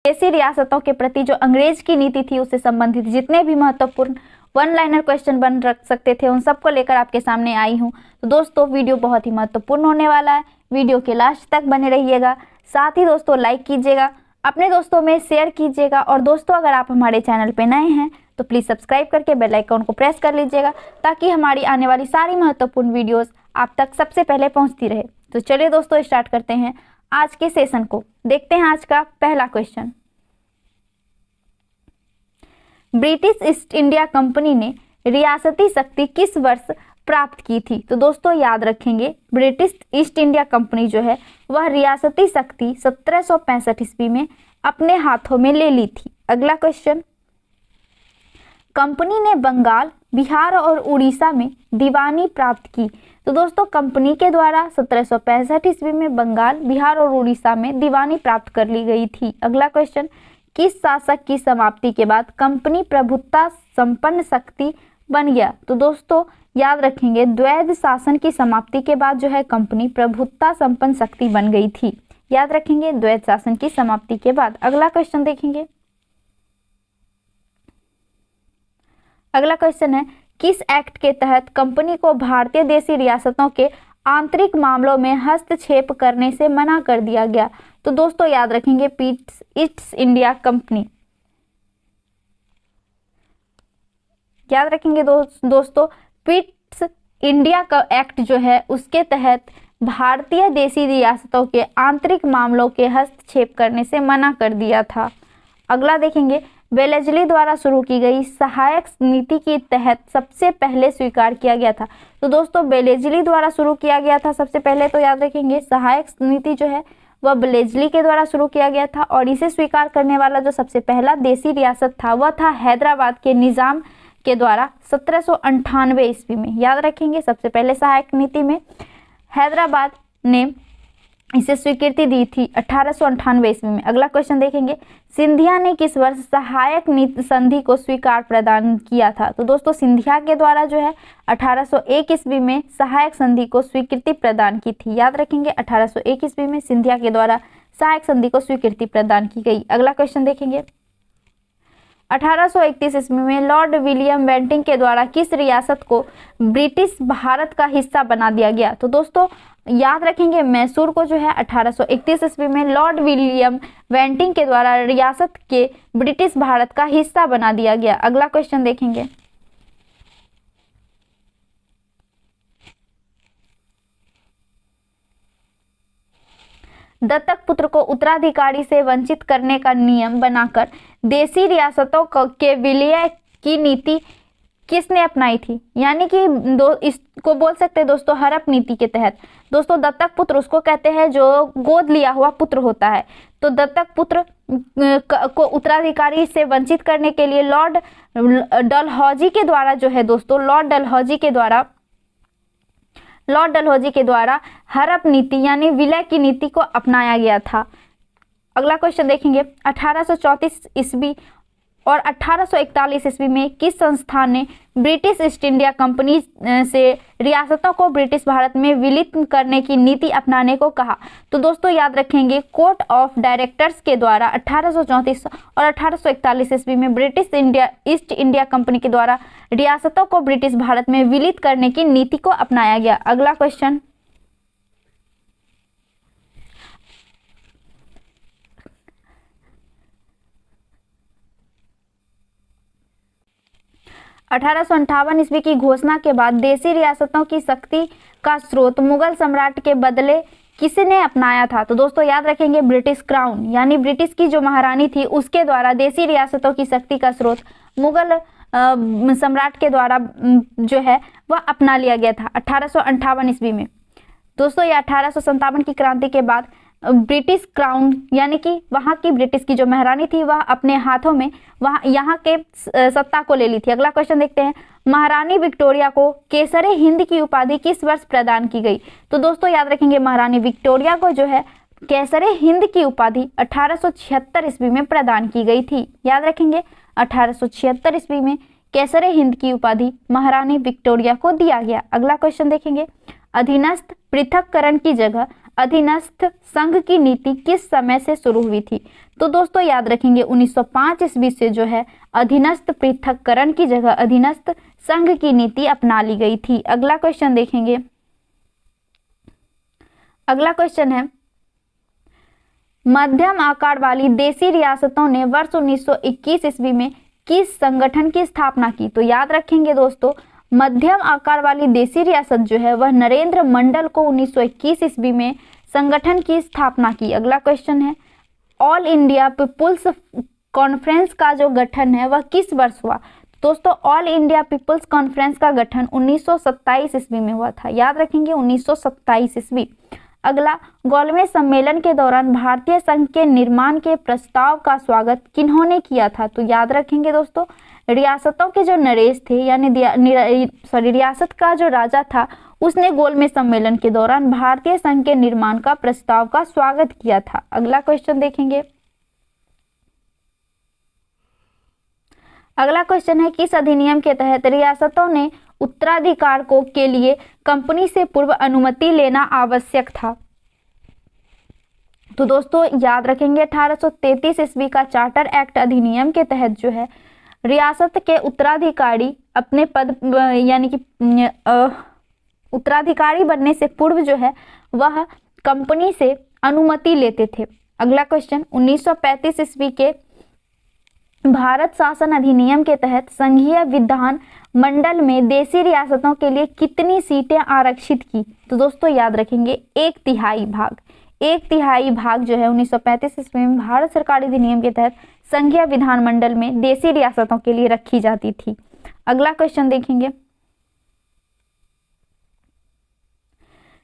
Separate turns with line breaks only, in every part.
देसी रियासतों के प्रति जो अंग्रेज की नीति थी उससे संबंधित जितने भी महत्वपूर्ण वन लाइनर क्वेश्चन बन रख सकते थे उन सबको लेकर आपके सामने आई हूँ। तो दोस्तों वीडियो बहुत ही महत्वपूर्ण होने वाला है, वीडियो के लास्ट तक बने रहिएगा। साथ ही दोस्तों लाइक कीजिएगा, अपने दोस्तों में शेयर कीजिएगा और दोस्तों अगर आप हमारे चैनल पे नए हैं तो प्लीज़ सब्सक्राइब करके बेल आइकन को प्रेस कर लीजिएगा ताकि हमारी आने वाली सारी महत्वपूर्ण वीडियोस आप तक सबसे पहले पहुंचती रहे। तो चलिए दोस्तों स्टार्ट करते हैं आज के सेशन को। देखते हैं आज का पहला question. British east India company ने रियासती शक्ति किस वर्ष प्राप्त की थी? तो दोस्तों याद रखेंगे ब्रिटिश ईस्ट इंडिया कंपनी जो है वह रियासती शक्ति 1765 ईस्वी में अपने हाथों में ले ली थी। अगला क्वेश्चन, कंपनी ने बंगाल, बिहार और उड़ीसा में दीवानी प्राप्त की। तो दोस्तों कंपनी के द्वारा 1765 ईस्वी में बंगाल, बिहार और उड़ीसा में दीवानी प्राप्त कर ली गई थी। अगला क्वेश्चन, किस शासक की समाप्ति के बाद कंपनी प्रभुत्ता संपन्न शक्ति बन गया? तो दोस्तों याद रखेंगे द्वैध शासन की समाप्ति के बाद जो है कंपनी प्रभुत्ता संपन्न शक्ति बन गई थी। याद रखेंगे द्वैध शासन की समाप्ति के बाद। अगला क्वेश्चन देखेंगे। अगला क्वेश्चन है, किस एक्ट के तहत कंपनी को भारतीय देशी रियासतों के आंतरिक मामलों में हस्तक्षेप करने से मना कर दिया गया? तो दोस्तों याद रखेंगे ईस्ट इंडिया कंपनी। याद रखेंगे दोस्तों ईस्ट इंडिया का एक्ट जो है उसके तहत भारतीय देशी रियासतों के आंतरिक मामलों के हस्तक्षेप करने से मना कर दिया था। अगला देखेंगे, वेलेस्ली द्वारा शुरू की गई सहायक नीति के तहत सबसे पहले स्वीकार किया गया था। तो दोस्तों वेलेस्ली द्वारा शुरू किया गया था सबसे पहले, तो याद रखेंगे सहायक नीति जो है वह वेलेस्ली के द्वारा शुरू किया गया था और इसे स्वीकार करने वाला जो सबसे पहला देशी रियासत था वह था हैदराबाद के निजाम के द्वारा 1798 ईस्वी में। याद रखेंगे सबसे पहले सहायक नीति में हैदराबाद ने इसे स्वीकृति दी थी 1898 ईस्वी में। अगला क्वेश्चन देखेंगे, सिंधिया ने किस वर्ष सहायक नीति संधि को स्वीकार प्रदान किया था? तो दोस्तों सिंधिया के द्वारा जो है 1801 ईस्वी में सहायक संधि को स्वीकृति प्रदान की थी। याद रखेंगे 1801 ईस्वी में सिंधिया के द्वारा सहायक संधि को स्वीकृति प्रदान की गई। अगला क्वेश्चन देखेंगे, 1831 ईस्वी में लॉर्ड विलियम बेंटिंग के द्वारा किस रियासत को ब्रिटिश भारत का हिस्सा बना दिया गया? तो दोस्तों याद रखेंगे मैसूर को जो है 1831 ईस्वी में लॉर्ड विलियम बेंटिंग के द्वारा रियासत के ब्रिटिश भारत का हिस्सा बना दिया गया। अगला क्वेश्चन देखेंगे, दत्तक पुत्र को उत्तराधिकारी से वंचित करने का नियम बनाकर देशी रियासतों के विलय की नीति किसने अपनाई थी? यानी कि इसको बोल सकते हैं दोस्तों हड़प नीति के तहत। दोस्तों दत्तक पुत्र उसको कहते हैं जो गोद लिया हुआ पुत्र होता है। तो दत्तक पुत्र को उत्तराधिकारी से वंचित करने के लिए लॉर्ड डलहौजी के द्वारा जो है दोस्तों लॉर्ड डलहौजी के द्वारा हड़प नीति यानी विलय की नीति को अपनाया गया था। अगला क्वेश्चन देखेंगे, 1834 ईस्वी और 1841 ईस्वी में किस संस्थान ने ब्रिटिश ईस्ट इंडिया कंपनी से रियासतों को ब्रिटिश भारत में विलीन करने की नीति अपनाने को कहा? तो दोस्तों याद रखेंगे कोर्ट ऑफ डायरेक्टर्स के द्वारा 1834 और 1841 ईस्वी में ब्रिटिश ईस्ट इंडिया कंपनी के द्वारा रियासतों को ब्रिटिश भारत में विलीन करने की नीति को अपनाया गया। अगला क्वेश्चन, अठारह ईस्वी की घोषणा के बाद देशी रियासतों की शक्ति का स्रोत मुगल सम्राट के बदले किसने अपनाया था? तो दोस्तों याद रखेंगे ब्रिटिश क्राउन यानी ब्रिटिश की जो महारानी थी उसके द्वारा देशी रियासतों की शक्ति का स्रोत मुगल सम्राट के द्वारा जो है वह अपना लिया गया था 1858 ईस्वी में। दोस्तों ये 1857 की क्रांति के बाद ब्रिटिश क्राउन यानी कि वहाँ की ब्रिटिश की जो महारानी थी वह अपने हाथों में यहाँ के सत्ता को ले ली थी। अगला क्वेश्चन देखते हैं, महारानी विक्टोरिया को केसरे हिंद की उपाधि किस वर्ष प्रदान की गई? तो दोस्तों याद रखेंगे महारानी विक्टोरिया को जो है केसरे हिंद की उपाधि 1876 ईस्वी में प्रदान की गई थी। याद रखेंगे 1876 ईस्वी में केसरे हिंद की उपाधि महारानी विक्टोरिया को दिया गया। अगला क्वेश्चन देखेंगे, अधीनस्थ पृथक्करण की जगह अधीनस्थ संघ की नीति किस समय से शुरू हुई थी? तो दोस्तों याद रखेंगे 1905 ईस्वी से जो है अधीनस्थ पृथक्करण की जगह अधीनस्थ संघ की नीति अपना ली गई थी। अगला क्वेश्चन देखेंगे। अगला क्वेश्चन है, मध्यम आकार वाली देशी रियासतों ने वर्ष 1921 ईस्वी में किस संगठन की स्थापना की? तो याद रखेंगे दोस्तों, मध्यम आकार वाली देशी रियासत जो है वह नरेंद्र मंडल को 1921 ईस्वी में संगठन की स्थापना की। अगला क्वेश्चन है, ऑल इंडिया पीपुल्स कॉन्फ्रेंस का जो गठन है वह किस वर्ष हुआ? दोस्तों ऑल इंडिया पीपुल्स कॉन्फ्रेंस का गठन 1927 ईस्वी में हुआ था। याद रखेंगे 1927 ईस्वी। अगला, गोलमेज सम्मेलन के दौरान भारतीय संघ के निर्माण के प्रस्ताव का स्वागत किन्होंने किया था? तो याद रखेंगे दोस्तों, रियासतों के जो नरेश थे यानी रियासत का जो राजा था उसने गोलमेज सम्मेलन के दौरान भारतीय संघ के निर्माण का प्रस्ताव का स्वागत किया था। अगला क्वेश्चन देखेंगे। अगला क्वेश्चन है, किस अधिनियम के तहत रियासतों ने उत्तराधिकार को के लिए कंपनी से पूर्व अनुमति लेना आवश्यक था? तो दोस्तों याद रखेंगे 1833 ईस्वी का चार्टर एक्ट अधिनियम के तहत जो है रियासत के उत्तराधिकारी अपने पद यानी कि उत्तराधिकारी बनने से पूर्व जो है वह कंपनी से अनुमति लेते थे। अगला क्वेश्चन, 1935 ईस्वी के भारत शासन अधिनियम के तहत संघीय विधान मंडल में देशी रियासतों के लिए कितनी सीटें आरक्षित की? तो दोस्तों याद रखेंगे 1/3 भाग। 1/3 भाग जो है 1935 ईस्वी में भारत सरकार अधिनियम के तहत संघीय विधानमंडल में देशी रियासतों के लिए रखी जाती थी। अगला क्वेश्चन देखेंगे,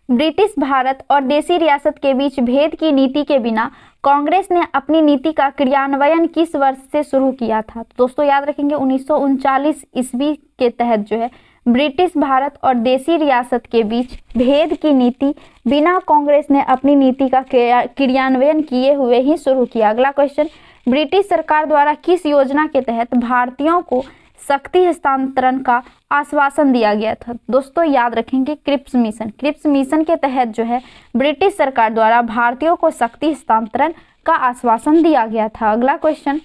ब्रिटिश भारत और देशी रियासत के बीच भेद की नीति के बिना कांग्रेस ने अपनी नीति का क्रियान्वयन किस वर्ष से शुरू किया था? तो दोस्तों याद रखेंगे 1939 ईस्वी के तहत जो है ब्रिटिश भारत और देशी रियासत के बीच भेद की नीति बिना कांग्रेस ने अपनी नीति का क्रियान्वयन किए हुए ही शुरू किया। अगला क्वेश्चन, ब्रिटिश सरकार द्वारा किस योजना के तहत भारतीयों को शक्ति हस्तांतरण का आश्वासन दिया गया था? दोस्तों याद रखेंगे क्रिप्स मिशन। क्रिप्स मिशन के तहत जो है ब्रिटिश सरकार द्वारा भारतीयों को शक्ति हस्तांतरण का आश्वासन दिया गया था। अगला क्वेश्चन,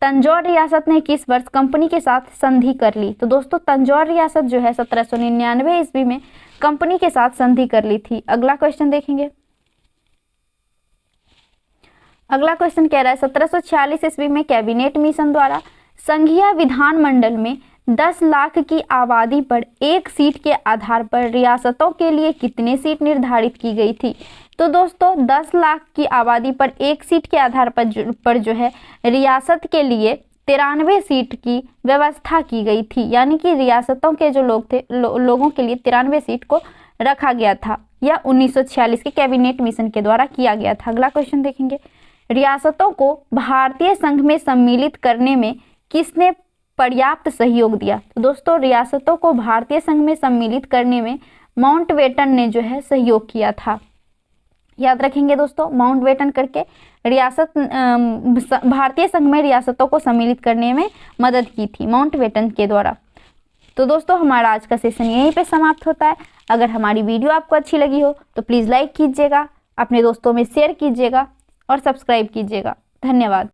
तंजौर रियासत ने किस वर्ष कंपनी के साथ संधि कर ली? तो दोस्तों तंजौर रियासत जो है 1799 ईस्वी में कंपनी के साथ संधि कर ली थी। अगला क्वेश्चन देखेंगे। अगला क्वेश्चन कह रहा है 1746 ईस्वी में कैबिनेट मिशन द्वारा संघीय विधानमंडल में 10 लाख की आबादी पर एक सीट के आधार पर रियासतों के लिए कितने सीट निर्धारित की गई थी? तो दोस्तों 10 लाख की आबादी पर एक सीट के आधार पर जो है रियासत के लिए 93 सीट की व्यवस्था की गई थी। यानी कि रियासतों के जो लोग थे लोगों के लिए 93 सीट को रखा गया था। यह 1946 के कैबिनेट मिशन के द्वारा किया गया था। अगला क्वेश्चन देखेंगे, रियासतों को भारतीय संघ में सम्मिलित करने में किसने पर्याप्त सहयोग दिया? तो दोस्तों रियासतों को भारतीय संघ में सम्मिलित करने में माउंटबेटन ने जो है सहयोग किया था। याद रखेंगे दोस्तों, माउंटबेटन करके भारतीय संघ में रियासतों को सम्मिलित करने में मदद की थी माउंटबेटन के द्वारा। तो दोस्तों हमारा आज का सेशन यहीं पे समाप्त होता है। अगर हमारी वीडियो आपको अच्छी लगी हो तो प्लीज़ लाइक कीजिएगा, अपने दोस्तों में शेयर कीजिएगा और सब्सक्राइब कीजिएगा। धन्यवाद।